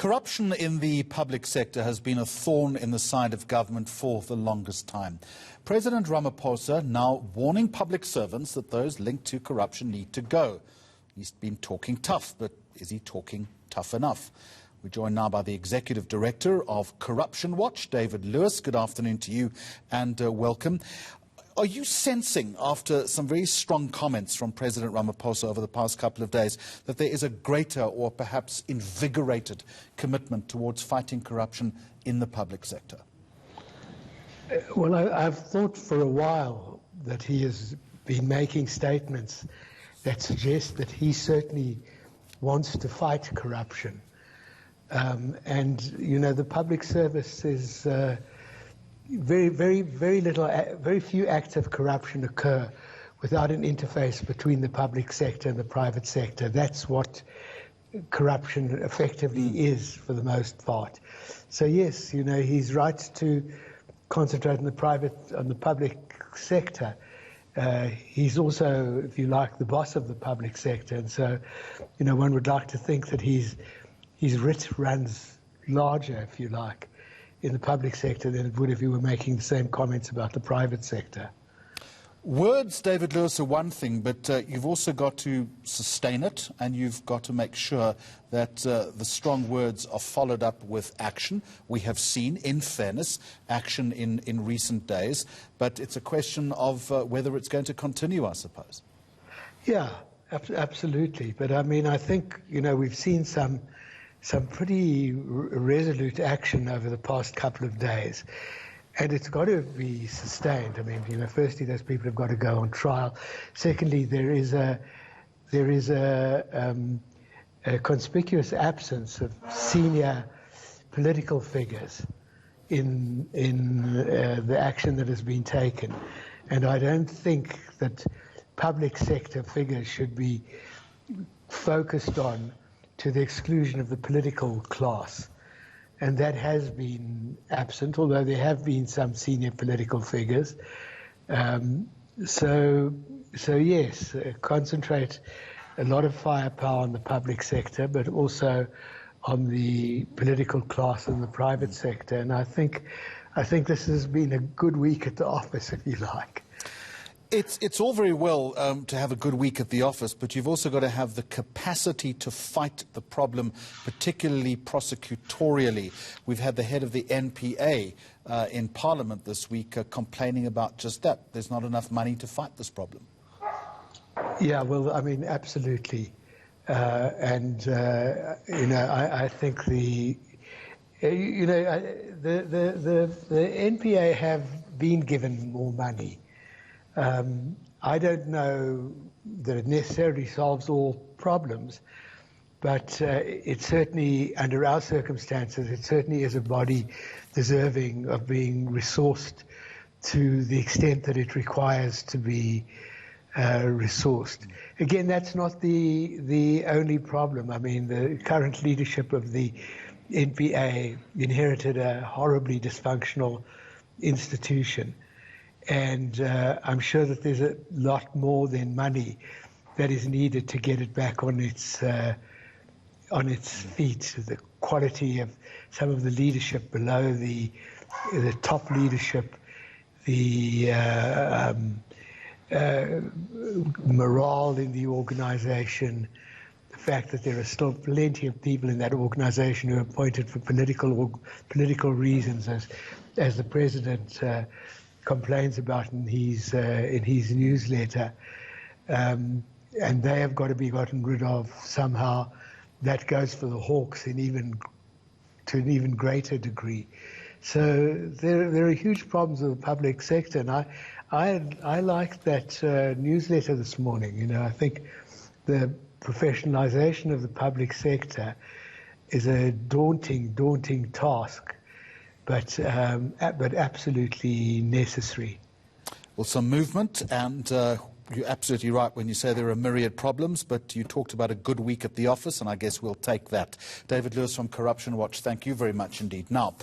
Corruption in the public sector has been a thorn in the side of government for the longest time. President Ramaphosa now warning public servants that those linked to corruption need to go. He's been talking tough, but is he talking tough enough? We're joined now by the Executive Director of Corruption Watch, David Lewis. Good afternoon to you and welcome. Are you sensing, after some very strong comments from President Ramaphosa over the past couple of days, that there is a greater or perhaps invigorated commitment towards fighting corruption in the public sector? Well, I've thought for a while that he has been making statements that suggest that he certainly wants to fight corruption. And, you know, the public service is... Very few acts of corruption occur without an interface between the public sector and the private sector. That's what corruption effectively is for the most part. So yes, you know, he's right to concentrate on the public sector. He's also, if you like, the boss of the public sector, and so, you know, one would like to think that his writ runs larger, if you like, in the public sector than it would if you were making the same comments about the private sector. Words, David Lewis, are one thing, but you've also got to sustain it, and you've got to make sure that the strong words are followed up with action. We have seen, in fairness, action in recent days, but it's a question of whether it's going to continue, I suppose. Yeah, absolutely. But I mean, I think, you know, we've seen some pretty resolute action over the past couple of days, and it's got to be sustained. I mean, you know, firstly, those people have got to go on trial. Secondly, there is a conspicuous absence of senior political figures in the action that has been taken, and I don't think that public sector figures should be focused on to the exclusion of the political class. And that has been absent, although there have been some senior political figures. So yes, concentrate a lot of firepower on the public sector, but also on the political class and the private sector. And I think this has been a good week at the office, if you like. It's all very well to have a good week at the office, but you've also got to have the capacity to fight the problem, particularly prosecutorially. We've had the head of the eNCA in Parliament this week complaining about just that. There's not enough money to fight this problem. Yeah, well, I mean, absolutely. You know, I think the eNCA have been given more money. I don't know that it necessarily solves all problems, but it certainly, under our circumstances, it certainly is a body deserving of being resourced to the extent that it requires to be resourced. Again, that's not the only problem. I mean, the current leadership of the eNCA inherited a horribly dysfunctional institution. And I'm sure that there's a lot more than money that is needed to get it back on its feet. The quality of some of the leadership below the top leadership, the morale in the organization, the fact that there are still plenty of people in that organization who are appointed for political reasons, as the president complains about in his newsletter, and they have got to be gotten rid of somehow. That goes for the Hawks to an even greater degree. So there are huge problems with the public sector, and I liked that newsletter this morning. You know, I think the professionalization of the public sector is a daunting task, but absolutely necessary. Well, some movement, and you're absolutely right when you say there are myriad problems, but you talked about a good week at the office, and I guess we'll take that. David Lewis from Corruption Watch, thank you very much indeed. Now,